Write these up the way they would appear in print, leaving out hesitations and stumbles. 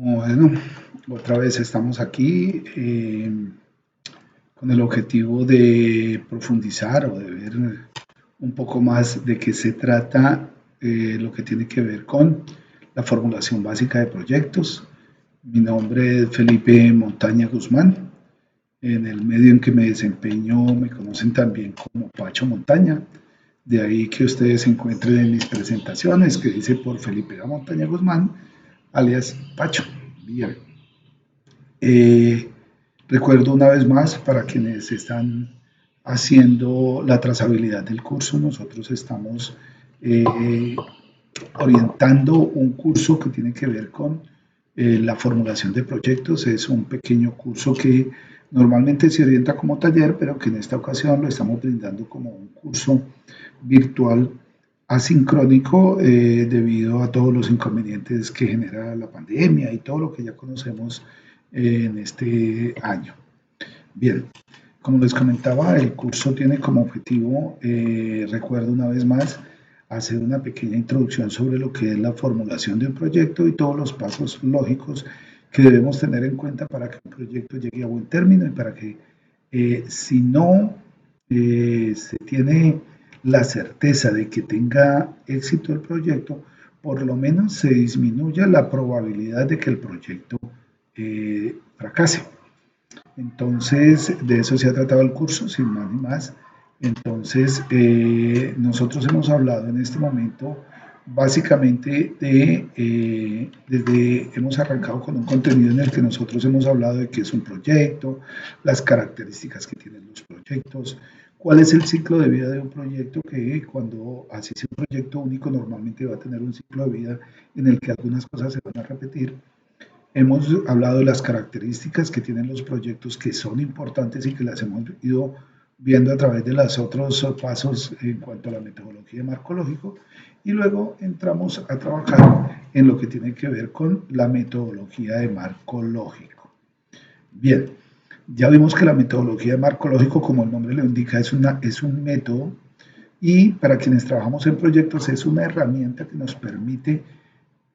Bueno, otra vez estamos aquí con el objetivo de profundizar o de ver un poco más de qué se trata lo que tiene que ver con la formulación básica de proyectos. Mi nombre es Felipe Montaña Guzmán. En el medio en que me desempeño me conocen también como Pacho Montaña. De ahí que ustedes encuentren en mis presentaciones que dice por Felipe A. Montaña Guzmán, alias Pacho. Bien. Eh, Recuerdo una vez más para quienes están haciendo la trazabilidad del curso, nosotros estamos eh, orientando un curso que tiene que ver con la formulación de proyectos. Es un pequeño curso que normalmente se orienta como taller, pero que en esta ocasión lo estamos brindando como un curso virtual asincrónico debido a todos los inconvenientes que genera la pandemia y todo lo que ya conocemos en este año. Bien, como les comentaba, el curso tiene como objetivo, recuerdo una vez más, hacer una pequeña introducción sobre lo que es la formulación de un proyecto y todos los pasos lógicos que debemos tener en cuenta para que un proyecto llegue a buen término y para que si no se tiene la certeza de que tenga éxito el proyecto, por lo menos se disminuya la probabilidad de que el proyecto fracase. Entonces, de eso se ha tratado el curso, sin más ni más. Entonces, nosotros hemos hablado en este momento básicamente hemos arrancado con un contenido en el que nosotros hemos hablado de qué es un proyecto, las características que tienen los proyectos, cuál es el ciclo de vida de un proyecto que cuando así sea un proyecto único normalmente va a tener un ciclo de vida en el que algunas cosas se van a repetir. Hemos hablado de las características que tienen los proyectos que son importantes y que las hemos ido viendo a través de los otros pasos en cuanto a la metodología de marco lógico y luego entramos a trabajar en lo que tiene que ver con la metodología de marco lógico. Bien, ya vimos que la metodología de marco lógico, como el nombre lo indica, es un método y para quienes trabajamos en proyectos es una herramienta que nos permite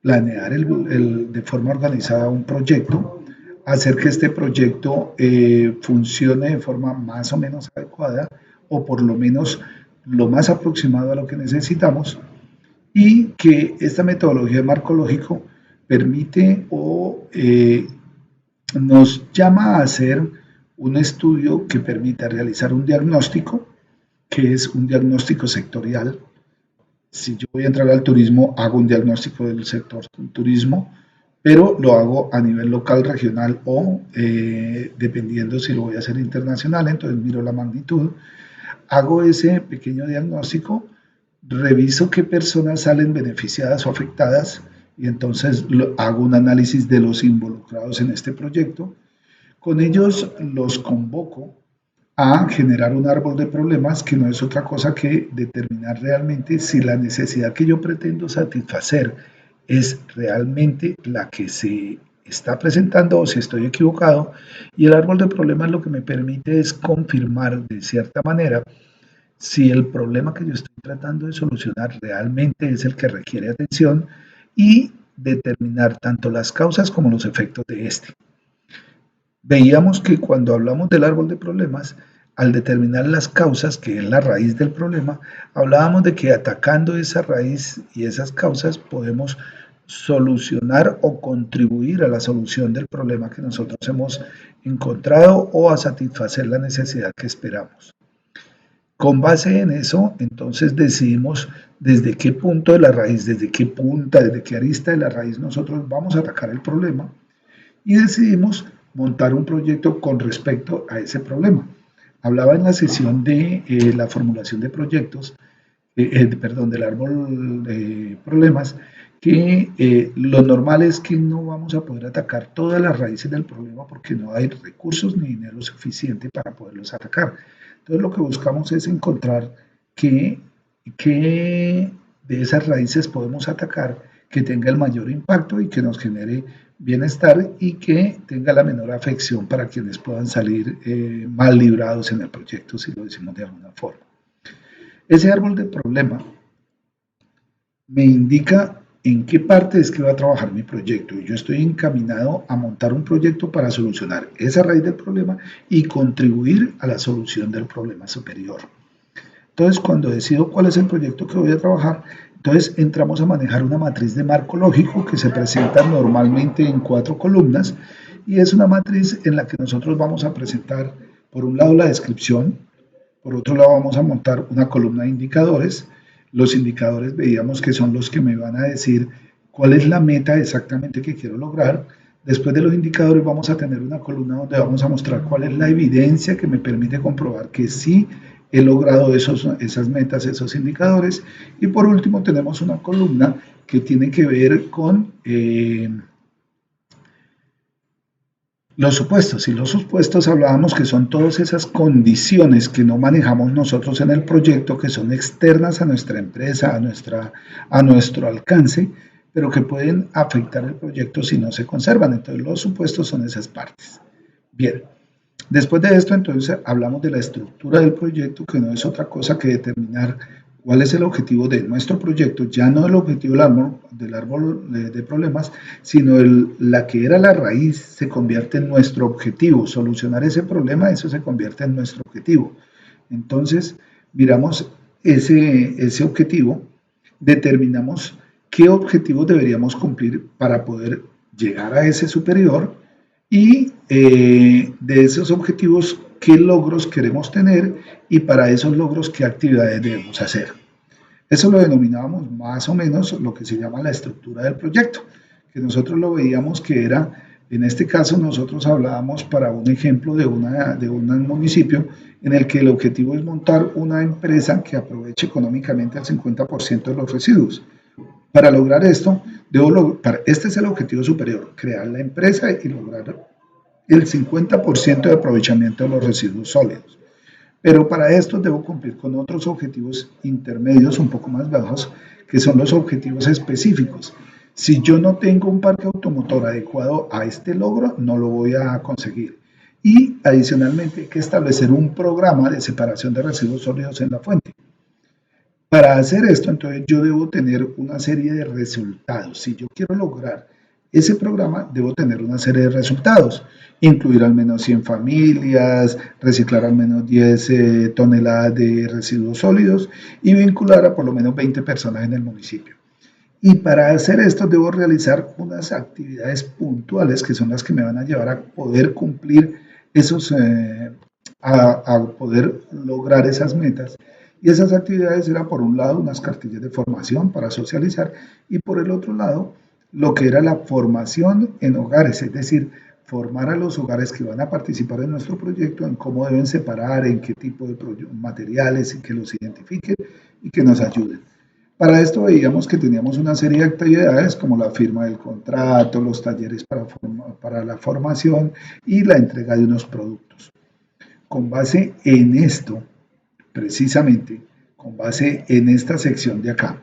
planear de forma organizada un proyecto, hacer que este proyecto funcione de forma más o menos adecuada o por lo menos lo más aproximado a lo que necesitamos y que esta metodología de marco lógico permite o nos llama a hacer un estudio que permita realizar un diagnóstico, que es un diagnóstico sectorial. Si yo voy a entrar al turismo, hago un diagnóstico del sector turismo, pero lo hago a nivel local, regional o dependiendo si lo voy a hacer internacional, entonces miro la magnitud, hago ese pequeño diagnóstico, reviso qué personas salen beneficiadas o afectadas y entonces hago un análisis de los involucrados en este proyecto. Con ellos los convoco a generar un árbol de problemas que no es otra cosa que determinar realmente si la necesidad que yo pretendo satisfacer es realmente la que se está presentando o si estoy equivocado. Y el árbol de problemas lo que me permite es confirmar de cierta manera si el problema que yo estoy tratando de solucionar realmente es el que requiere atención y determinar tanto las causas como los efectos de este. Veíamos que cuando hablamos del árbol de problemas, al determinar las causas, que es la raíz del problema, hablábamos de que atacando esa raíz y esas causas podemos solucionar o contribuir a la solución del problema que nosotros hemos encontrado o a satisfacer la necesidad que esperamos. Con base en eso, entonces decidimos desde qué punto de la raíz, desde qué punta, desde qué arista de la raíz nosotros vamos a atacar el problema y decidimos montar un proyecto con respecto a ese problema. Hablaba en la sesión de la formulación de proyectos, perdón, del árbol de problemas, que lo normal es que no vamos a poder atacar todas las raíces del problema porque no hay recursos ni dinero suficiente para poderlos atacar. Entonces lo que buscamos es encontrar qué de esas raíces podemos atacar que tenga el mayor impacto y que nos genere bienestar y que tenga la menor afección para quienes puedan salir mal librados en el proyecto, si lo decimos de alguna forma. Ese árbol de problema me indica en qué parte es que va a trabajar mi proyecto. Y yo estoy encaminado a montar un proyecto para solucionar esa raíz del problema y contribuir a la solución del problema superior. Entonces, cuando decido cuál es el proyecto que voy a trabajar, entonces entramos a manejar una matriz de marco lógico que se presenta normalmente en 4 columnas y es una matriz en la que nosotros vamos a presentar, por un lado, la descripción, por otro lado, vamos a montar una columna de indicadores. Los indicadores veíamos que son los que me van a decir cuál es la meta exactamente que quiero lograr. Después de los indicadores vamos a tener una columna donde vamos a mostrar cuál es la evidencia que me permite comprobar que sí he logrado esas metas, esos indicadores. Y por último tenemos una columna que tiene que ver con los supuestos. Y los supuestos hablábamos que son todas esas condiciones que no manejamos nosotros en el proyecto, que son externas a nuestra empresa, a nuestro alcance, pero que pueden afectar el proyecto si no se conservan. Entonces los supuestos son esas partes. Bien, después de esto entonces hablamos de la estructura del proyecto, que no es otra cosa que determinar cuál es el objetivo de nuestro proyecto, ya no el objetivo del árbol de problemas, sino la que era la raíz se convierte en nuestro objetivo. Solucionar ese problema, eso se convierte en nuestro objetivo. Entonces, miramos ese objetivo, determinamos qué objetivos deberíamos cumplir para poder llegar a ese superior y de esos objetivos qué logros queremos tener y para esos logros qué actividades debemos hacer. Eso lo denominábamos más o menos lo que se llama la estructura del proyecto, que nosotros lo veíamos que era, en este caso nosotros hablábamos para un ejemplo de un municipio en el que el objetivo es montar una empresa que aproveche económicamente el 50% de los residuos. Para lograr esto, este es el objetivo superior, crear la empresa y lograr el 50% de aprovechamiento de los residuos sólidos. Pero para esto debo cumplir con otros objetivos intermedios un poco más bajos, que son los objetivos específicos. Si yo no tengo un parque automotor adecuado a este logro, no lo voy a conseguir. Y adicionalmente hay que establecer un programa de separación de residuos sólidos en la fuente. Para hacer esto, entonces yo debo tener una serie de resultados. Si yo quiero lograr ese programa, debo tener una serie de resultados. Incluir al menos 100 familias, reciclar al menos 10 toneladas de residuos sólidos y vincular a por lo menos 20 personas en el municipio. Y para hacer esto debo realizar unas actividades puntuales que son las que me van a llevar a poder cumplir a poder lograr esas metas. Y esas actividades eran por un lado unas cartillas de formación para socializar y por el otro lado lo que era la formación en hogares, es decir, formar a los hogares que van a participar en nuestro proyecto en cómo deben separar, en qué tipo de materiales y que los identifiquen y que nos ayuden. Para esto veíamos que teníamos una serie de actividades como la firma del contrato, los talleres para la formación y la entrega de unos productos. Con base en esto, precisamente, con base en esta sección de acá,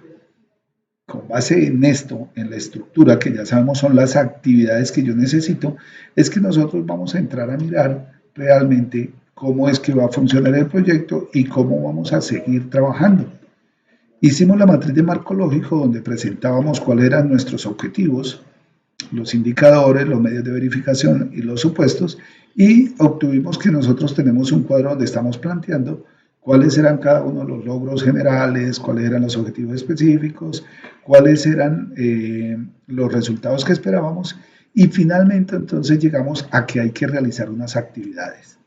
con base en esto, en la estructura que ya sabemos son las actividades que yo necesito, es que nosotros vamos a entrar a mirar realmente cómo es que va a funcionar el proyecto y cómo vamos a seguir trabajando. Hicimos la matriz de marco lógico donde presentábamos cuáles eran nuestros objetivos, los indicadores, los medios de verificación y los supuestos y obtuvimos que nosotros tenemos un cuadro donde estamos planteando cuáles eran cada uno de los logros generales, cuáles eran los objetivos específicos, cuáles eran los resultados que esperábamos y finalmente entonces llegamos a que hay que realizar unas actividades.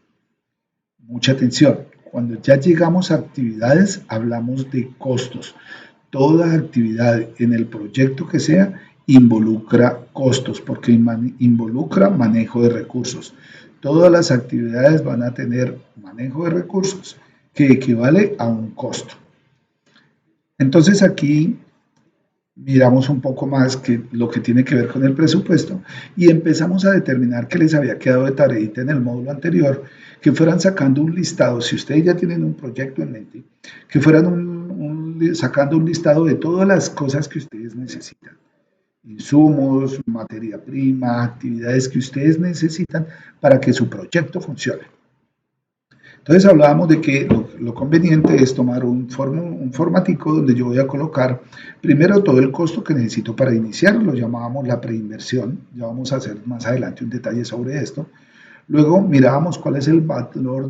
Mucha atención, cuando ya llegamos a actividades hablamos de costos. Toda actividad en el proyecto que sea involucra costos porque involucra manejo de recursos. Todas las actividades van a tener manejo de recursos que equivale a un costo. Entonces aquí miramos un poco más que lo que tiene que ver con el presupuesto y empezamos a determinar que les había quedado de tareita en el módulo anterior, que fueran sacando un listado, si ustedes ya tienen un proyecto en mente, que fueran sacando un listado de todas las cosas que ustedes necesitan. Insumos, materia prima, actividades que ustedes necesitan para que su proyecto funcione. Entonces hablábamos de que lo conveniente es tomar un formatico donde yo voy a colocar primero todo el costo que necesito para iniciar, lo llamábamos la preinversión, ya vamos a hacer más adelante un detalle sobre esto. Luego mirábamos cuál es el valor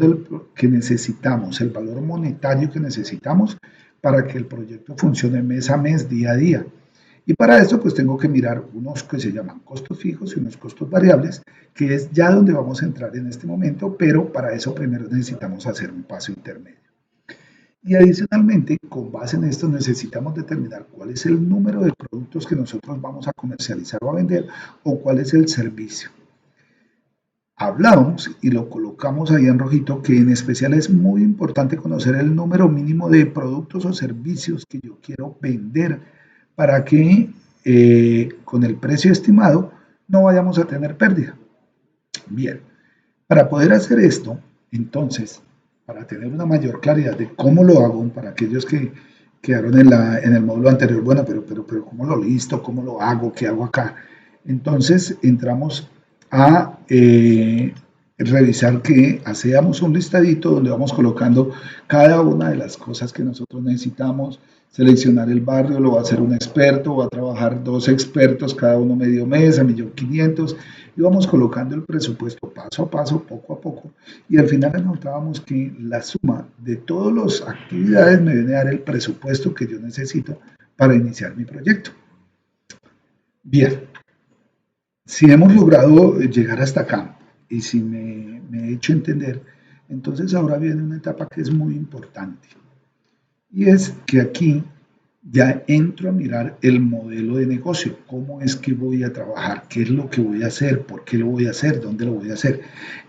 que necesitamos, el valor monetario que necesitamos para que el proyecto funcione mes a mes, día a día. Y para esto pues tengo que mirar unos que se llaman costos fijos y unos costos variables, que es ya donde vamos a entrar en este momento, pero para eso primero necesitamos hacer un paso intermedio. Y adicionalmente, con base en esto, necesitamos determinar cuál es el número de productos que nosotros vamos a comercializar o a vender o cuál es el servicio. Hablábamos y lo colocamos ahí en rojito que en especial es muy importante conocer el número mínimo de productos o servicios que yo quiero vender para que con el precio estimado no vayamos a tener pérdida. Bien, para poder hacer esto, entonces, para tener una mayor claridad de cómo lo hago, para aquellos que quedaron en el módulo anterior, bueno, pero ¿cómo lo listo? ¿Cómo lo hago? ¿Qué hago acá? Entonces entramos a revisar que hacíamos un listadito donde vamos colocando cada una de las cosas que nosotros necesitamos, seleccionar el barrio, lo va a hacer un experto, va a trabajar dos expertos, cada uno medio mes, a 1.500.000, y vamos colocando el presupuesto paso a paso, poco a poco, y al final anotábamos que la suma de todas las actividades me viene a dar el presupuesto que yo necesito para iniciar mi proyecto. Bien, si hemos logrado llegar hasta acá y si me he hecho entender, entonces ahora viene una etapa que es muy importante. Y es que aquí ya entro a mirar el modelo de negocio, cómo es que voy a trabajar, qué es lo que voy a hacer, por qué lo voy a hacer, dónde lo voy a hacer.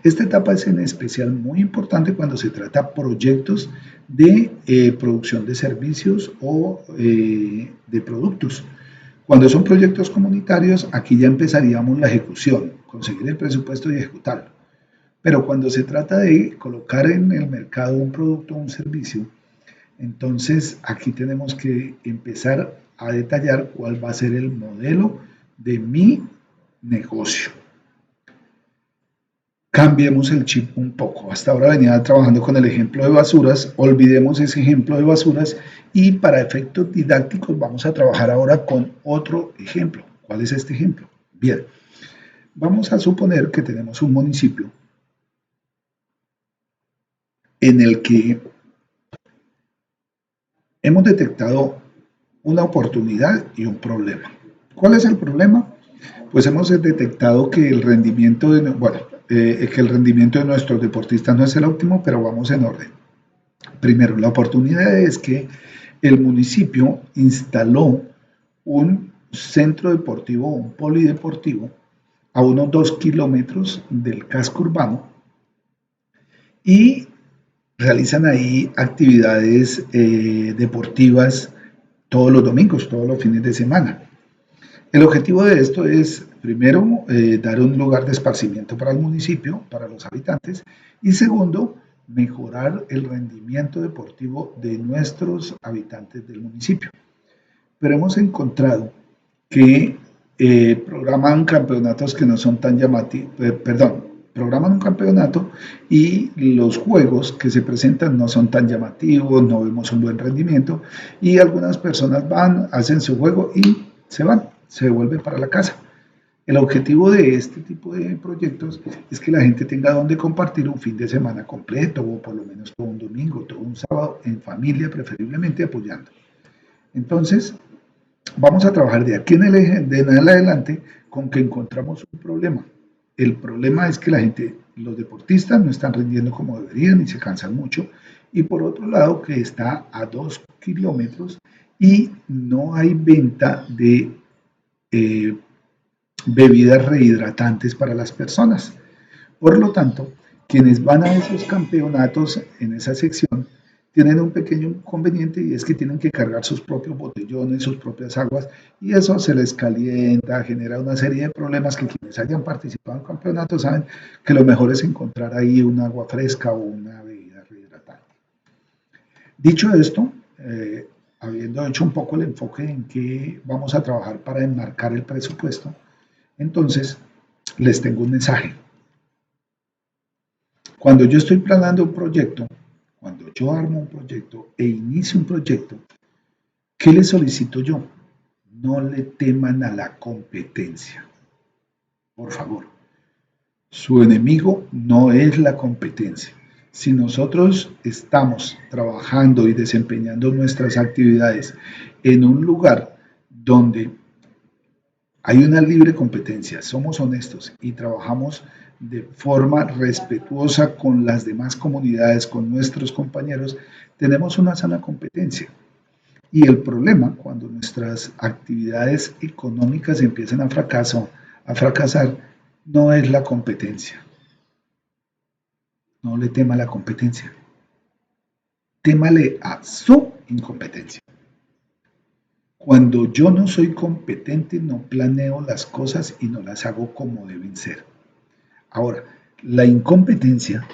Esta etapa es en especial muy importante cuando se trata de proyectos de producción de servicios o de productos. Cuando son proyectos comunitarios, aquí ya empezaríamos la ejecución, conseguir el presupuesto y ejecutarlo. Pero cuando se trata de colocar en el mercado un producto o un servicio, entonces aquí tenemos que empezar a detallar cuál va a ser el modelo de mi negocio. Cambiemos el chip un poco. Hasta ahora venía trabajando con el ejemplo de basuras, olvidemos ese ejemplo de basuras y para efectos didácticos vamos a trabajar ahora con otro ejemplo. ¿Cuál es este ejemplo? Bien, vamos a suponer que tenemos un municipio en el que hemos detectado una oportunidad y un problema. ¿Cuál es el problema? Pues hemos detectado que el rendimiento que el rendimiento de nuestros deportistas no es el óptimo, pero vamos en orden. Primero, la oportunidad es que el municipio instaló un centro deportivo, un polideportivo, a unos 2 kilómetros del casco urbano y realizan ahí actividades deportivas todos los domingos, todos los fines de semana. El objetivo de esto es, primero, dar un lugar de esparcimiento para el municipio, para los habitantes, y segundo, mejorar el rendimiento deportivo de nuestros habitantes del municipio. Pero hemos encontrado que programan campeonatos que no son tan llamativos, programan un campeonato y los juegos que se presentan no son tan llamativos, no vemos un buen rendimiento y algunas personas van, hacen su juego y se van, se devuelven para la casa. El objetivo de este tipo de proyectos es que la gente tenga donde compartir un fin de semana completo o por lo menos todo un domingo, todo un sábado en familia, preferiblemente apoyando. Entonces, vamos a trabajar de aquí en adelante con que encontramos un problema. El problema es que la gente, los deportistas no están rindiendo como deberían y se cansan mucho. Y por otro lado, que está a 2 kilómetros y no hay venta de eh, bebidas rehidratantes para las personas. Por lo tanto, quienes van a esos campeonatos en esa sección tienen un pequeño inconveniente y es que tienen que cargar sus propios botellones, sus propias aguas y eso se les calienta, genera una serie de problemas que quienes hayan participado en campeonatos saben que lo mejor es encontrar ahí un agua fresca o una bebida rehidratante. Dicho esto, habiendo hecho un poco el enfoque en qué vamos a trabajar para enmarcar el presupuesto, entonces les tengo un mensaje. Cuando yo estoy planeando un proyecto, cuando yo armo un proyecto e inicio un proyecto, ¿qué le solicito yo? No le teman a la competencia, por favor. Su enemigo no es la competencia. Si nosotros estamos trabajando y desempeñando nuestras actividades en un lugar donde hay una libre competencia, somos honestos y trabajamos de forma respetuosa con las demás comunidades, con nuestros compañeros, tenemos una sana competencia. Y el problema, cuando nuestras actividades económicas empiezan a fracasar, no es la competencia. No le tema a la competencia. Témale a su incompetencia. Cuando yo no soy competente, no planeo las cosas y no las hago como deben ser. Ahora, la incompetencia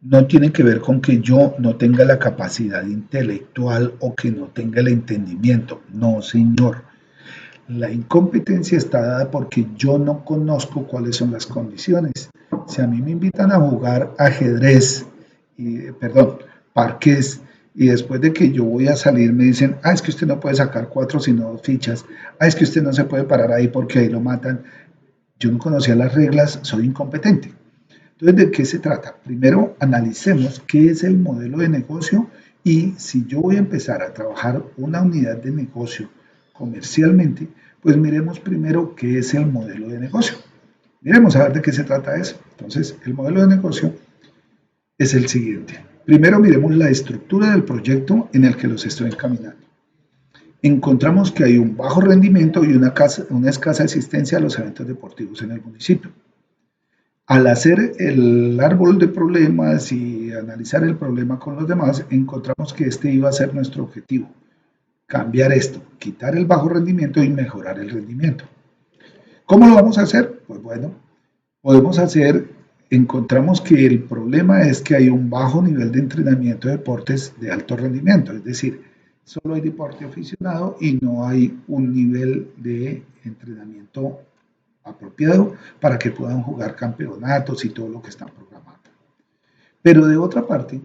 no tiene que ver con que yo no tenga la capacidad intelectual o que no tenga el entendimiento. No, señor. La incompetencia está dada porque yo no conozco cuáles son las condiciones. Si a mí me invitan a jugar ajedrez, parqués, y después de que yo voy a salir me dicen, es que usted no puede sacar 4 sino 2 fichas, es que usted no se puede parar ahí porque ahí lo matan. Yo no conocía las reglas, soy incompetente. Entonces, ¿de qué se trata? Primero, analicemos qué es el modelo de negocio y si yo voy a empezar a trabajar una unidad de negocio comercialmente, pues miremos primero qué es el modelo de negocio. Miremos a ver de qué se trata eso. Entonces, el modelo de negocio es el siguiente. Primero miremos la estructura del proyecto en el que los estoy encaminando. Encontramos que hay un bajo rendimiento y una escasa asistencia a los eventos deportivos en el municipio. Al hacer el árbol de problemas y analizar el problema con los demás, encontramos que este iba a ser nuestro objetivo. Cambiar esto, quitar el bajo rendimiento y mejorar el rendimiento. ¿Cómo lo vamos a hacer? Pues bueno, encontramos que el problema es que hay un bajo nivel de entrenamiento de deportes de alto rendimiento, es decir, solo hay deporte aficionado y no hay un nivel de entrenamiento apropiado para que puedan jugar campeonatos y todo lo que están programando. Pero de otra parte,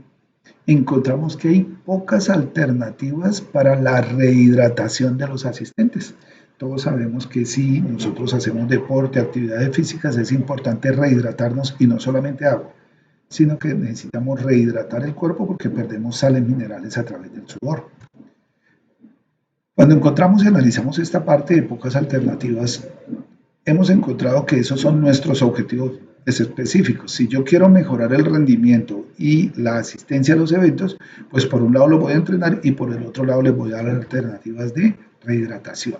encontramos que hay pocas alternativas para la rehidratación de los asistentes. Todos sabemos que si nosotros hacemos deporte, actividades físicas, es importante rehidratarnos y no solamente agua, sino que necesitamos rehidratar el cuerpo porque perdemos sales minerales a través del sudor. Cuando encontramos y analizamos esta parte de pocas alternativas, hemos encontrado que esos son nuestros objetivos específicos. Si yo quiero mejorar el rendimiento y la asistencia a los eventos, pues por un lado lo voy a entrenar y por el otro lado les voy a dar alternativas de rehidratación.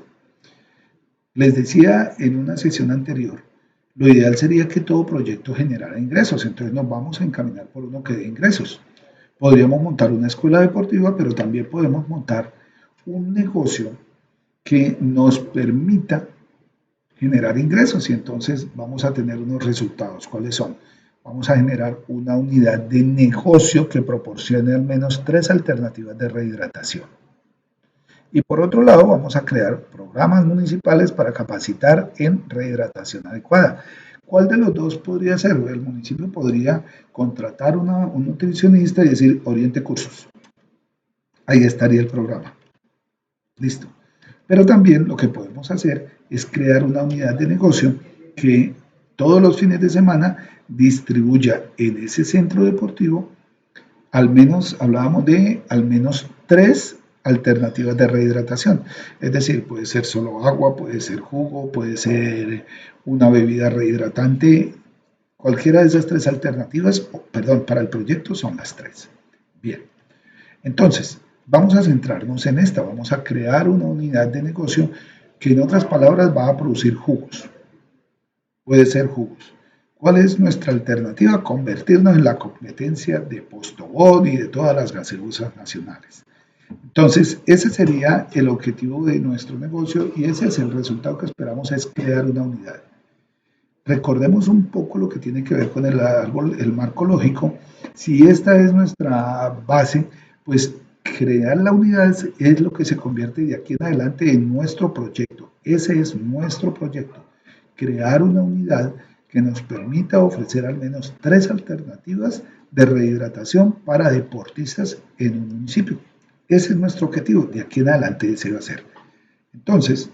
Les decía en una sesión anterior, lo ideal sería que todo proyecto generara ingresos, entonces nos vamos a encaminar por uno que dé ingresos. Podríamos montar una escuela deportiva, pero también podemos montar un negocio que nos permita generar ingresos y entonces vamos a tener unos resultados. ¿Cuáles son? Vamos a generar una unidad de negocio que proporcione al menos 3 alternativas de rehidratación. Y por otro lado, vamos a crear programas municipales para capacitar en rehidratación adecuada. ¿Cuál de los dos podría ser? El municipio podría contratar un nutricionista y decir, oriente cursos. Ahí estaría el programa. Listo. Pero también lo que podemos hacer es crear una unidad de negocio que todos los fines de semana distribuya en ese centro deportivo al menos, hablábamos de al menos 3 alternativas de rehidratación. Es decir, puede ser solo agua, puede ser jugo, puede ser una bebida rehidratante. Cualquiera de esas 3 alternativas, para el proyecto son las 3. Bien, entonces, vamos a centrarnos en esta, vamos a crear una unidad de negocio que en otras palabras va a producir jugos. Puede ser jugos. ¿Cuál es nuestra alternativa? Convertirnos en la competencia de Postobón y de todas las gaseosas nacionales. Entonces, ese sería el objetivo de nuestro negocio y ese es el resultado que esperamos, es crear una unidad. Recordemos un poco lo que tiene que ver con el árbol, el marco lógico. Si esta es nuestra base, pues crear la unidad es lo que se convierte de aquí en adelante en nuestro proyecto. Ese es nuestro proyecto. Crear una unidad que nos permita ofrecer al menos 3 alternativas de rehidratación para deportistas en un municipio. Ese es nuestro objetivo, de aquí en adelante ese va a ser. Entonces,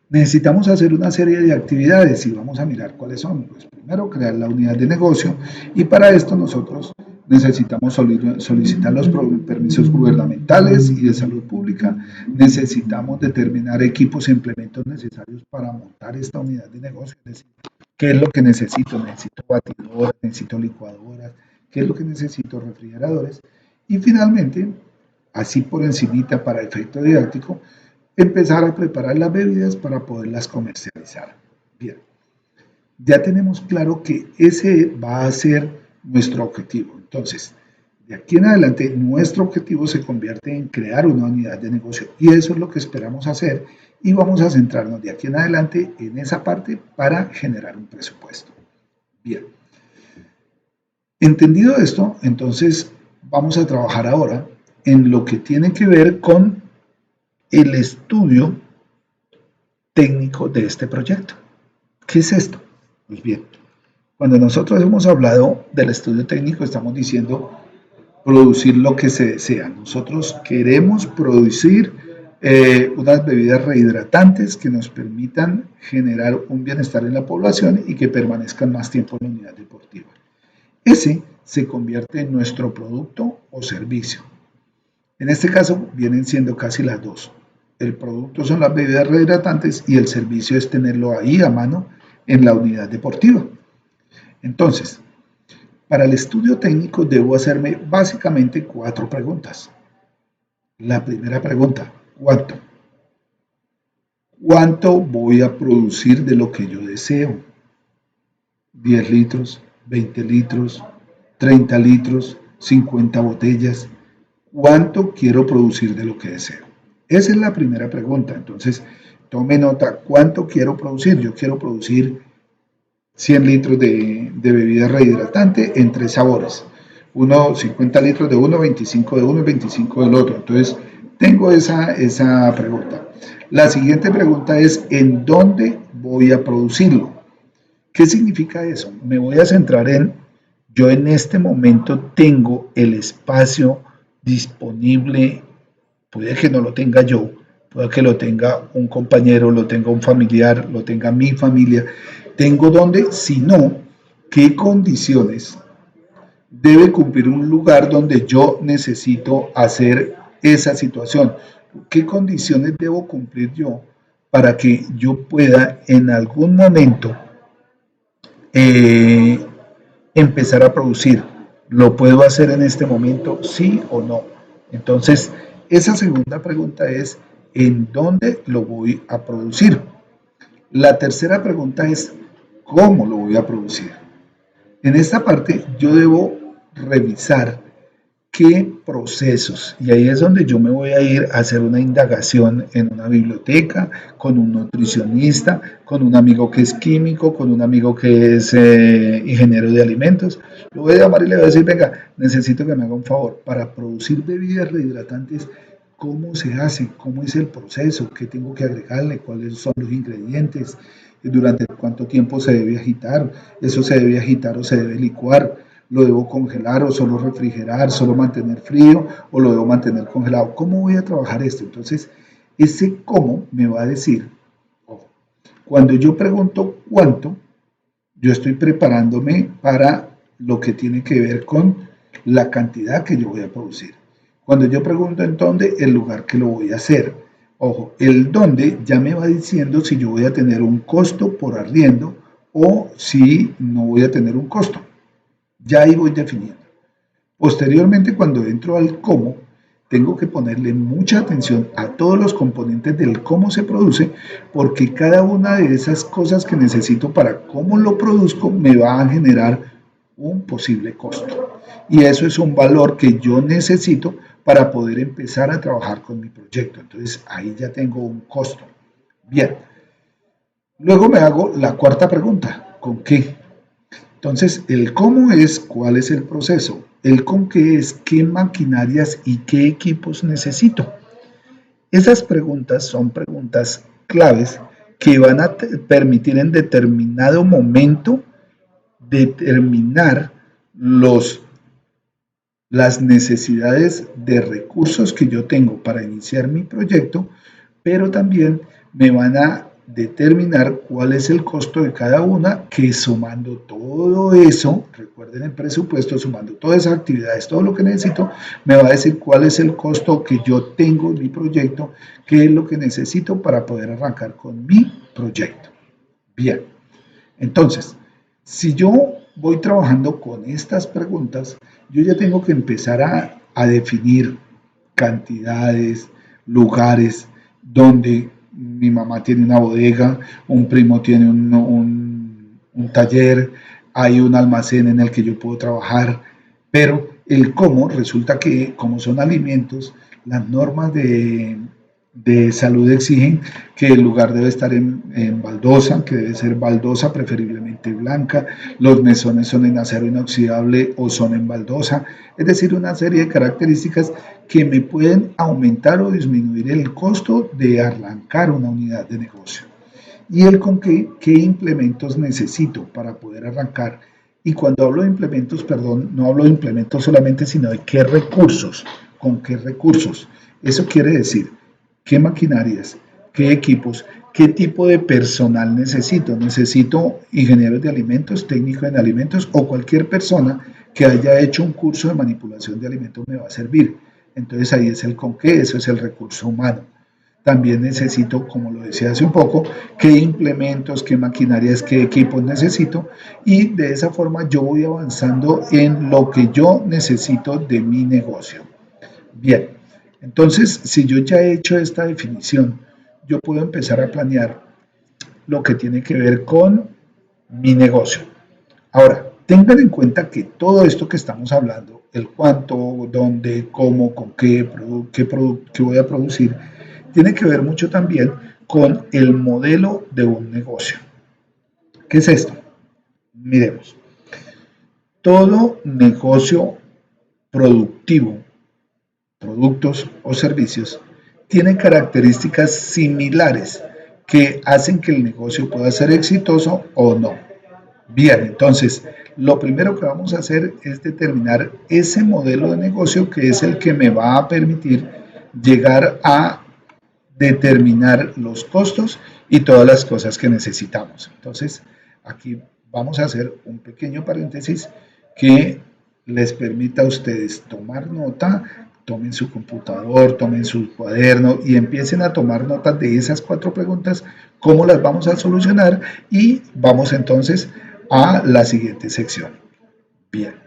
necesitamos hacer una serie de actividades y vamos a mirar cuáles son. Pues primero, crear la unidad de negocio y para esto nosotros necesitamos solicitar los permisos gubernamentales y de salud pública, necesitamos determinar equipos e implementos necesarios para montar esta unidad de negocio, es decir, qué es lo que necesito, necesito batidoras, necesito licuadoras, qué es lo que necesito, refrigeradores, y finalmente, así por encimita para efecto didáctico, empezar a preparar las bebidas para poderlas comercializar. Bien, ya tenemos claro que ese va a ser nuestro objetivo. Entonces, de aquí en adelante, nuestro objetivo se convierte en crear una unidad de negocio y eso es lo que esperamos hacer y vamos a centrarnos de aquí en adelante en esa parte para generar un presupuesto. Bien, entendido esto, entonces vamos a trabajar ahora en lo que tiene que ver con el estudio técnico de este proyecto. ¿Qué es esto? Pues bien, cuando nosotros hemos hablado del estudio técnico, estamos diciendo producir lo que se desea. Nosotros queremos producir unas bebidas rehidratantes que nos permitan generar un bienestar en la población y que permanezcan más tiempo en la unidad deportiva. Ese se convierte en nuestro producto o servicio. En este caso vienen siendo casi las dos. El producto son las bebidas rehidratantes y el servicio es tenerlo ahí a mano en la unidad deportiva. Entonces, para el estudio técnico debo hacerme básicamente 4 preguntas. La primera pregunta, ¿cuánto? ¿Cuánto voy a producir de lo que yo deseo? 10 litros, 20 litros, 30 litros, 50 botellas. ¿Cuánto quiero producir de lo que deseo? Esa es la primera pregunta. Entonces, tome nota, ¿cuánto quiero producir? Yo quiero producir 100 litros de bebida rehidratante en 3 sabores. 50 litros de uno, 25 de uno y 25 del otro. Entonces, tengo esa pregunta. La siguiente pregunta es, ¿en dónde voy a producirlo? ¿Qué significa eso? Me voy a centrar en, yo en este momento tengo el espacio disponible, puede que no lo tenga yo, puede que lo tenga un compañero, lo tenga un familiar, lo tenga mi familia. ¿Tengo dónde? Si no, ¿qué condiciones debe cumplir un lugar donde yo necesito hacer esa situación? ¿Qué condiciones debo cumplir yo para que yo pueda en algún momento eh, empezar a producir? ¿Lo puedo hacer en este momento, sí o no? Entonces, esa segunda pregunta es, ¿en dónde lo voy a producir? La tercera pregunta es, ¿cómo lo voy a producir? En esta parte yo debo revisar qué procesos, y ahí es donde yo me voy a ir a hacer una indagación en una biblioteca, con un nutricionista, con un amigo que es químico, con un amigo que es ingeniero de alimentos. Lo voy a llamar y le voy a decir, venga, necesito que me haga un favor, para producir bebidas rehidratantes, ¿cómo se hace? ¿Cómo es el proceso? ¿Qué tengo que agregarle? ¿Cuáles son los ingredientes? ¿Durante cuánto tiempo se debe agitar? ¿Eso se debe agitar o se debe licuar? ¿Lo debo congelar o solo refrigerar, solo mantener frío o lo debo mantener congelado? ¿Cómo voy a trabajar esto? Entonces, ese cómo me va a decir, cuando yo pregunto cuánto, yo estoy preparándome para lo que tiene que ver con la cantidad que yo voy a producir. Cuando yo pregunto en dónde, el lugar que lo voy a hacer. Ojo, el dónde ya me va diciendo si yo voy a tener un costo por arriendo o si no voy a tener un costo. Ya ahí voy definiendo. Posteriormente, cuando entro al cómo, tengo que ponerle mucha atención a todos los componentes del cómo se produce, porque cada una de esas cosas que necesito para cómo lo produzco me va a generar un posible costo. Y eso es un valor que yo necesito para poder empezar a trabajar con mi proyecto. Entonces, ahí ya tengo un costo. Bien. Luego me hago la cuarta pregunta. ¿Con qué? Entonces, el cómo es cuál es el proceso, el con qué es qué maquinarias y qué equipos necesito. Esas preguntas son preguntas claves que van a permitir en determinado momento determinar las necesidades de recursos que yo tengo para iniciar mi proyecto, pero también me van a determinar cuál es el costo de cada una, que sumando todo eso, recuerden el presupuesto, sumando todas esas actividades, todo lo que necesito, me va a decir cuál es el costo que yo tengo en mi proyecto, qué es lo que necesito para poder arrancar con mi proyecto. Bien, entonces, si yo voy trabajando con estas preguntas, yo ya tengo que empezar a definir cantidades, lugares donde mi mamá tiene una bodega, un primo tiene un taller, hay un almacén en el que yo puedo trabajar, pero el cómo resulta que como son alimentos, las normas de salud exigen que el lugar debe estar en baldosa, que debe ser baldosa preferiblemente blanca, los mesones son en acero inoxidable o son en baldosa, es decir, una serie de características que me pueden aumentar o disminuir el costo de arrancar una unidad de negocio. Y el con qué implementos necesito para poder arrancar. Y cuando hablo de implementos, perdón, no hablo de implementos solamente, sino de qué recursos, con qué recursos. Eso quiere decir qué maquinarias, qué equipos, qué tipo de personal necesito. Necesito ingenieros de alimentos, técnicos en alimentos o cualquier persona que haya hecho un curso de manipulación de alimentos me va a servir. Entonces ahí es el con qué, eso es el recurso humano. También necesito, como lo decía hace un poco, qué implementos, qué maquinarias, qué equipos necesito y de esa forma yo voy avanzando en lo que yo necesito de mi negocio. Bien, entonces si yo ya he hecho esta definición, yo puedo empezar a planear lo que tiene que ver con mi negocio. Ahora, tengan en cuenta que todo esto que estamos hablando, el cuánto, dónde, cómo, con qué voy a producir, tiene que ver mucho también con el modelo de un negocio. ¿Qué es esto? Miremos. Todo negocio productivo, productos o servicios, tiene características similares que hacen que el negocio pueda ser exitoso o no. Bien, entonces, lo primero que vamos a hacer es determinar ese modelo de negocio que es el que me va a permitir llegar a determinar los costos y todas las cosas que necesitamos. Entonces, aquí vamos a hacer un pequeño paréntesis que les permita a ustedes tomar nota, tomen su computador, tomen su cuaderno y empiecen a tomar notas de esas 4 preguntas, cómo las vamos a solucionar y vamos entonces a la siguiente sección. Bien.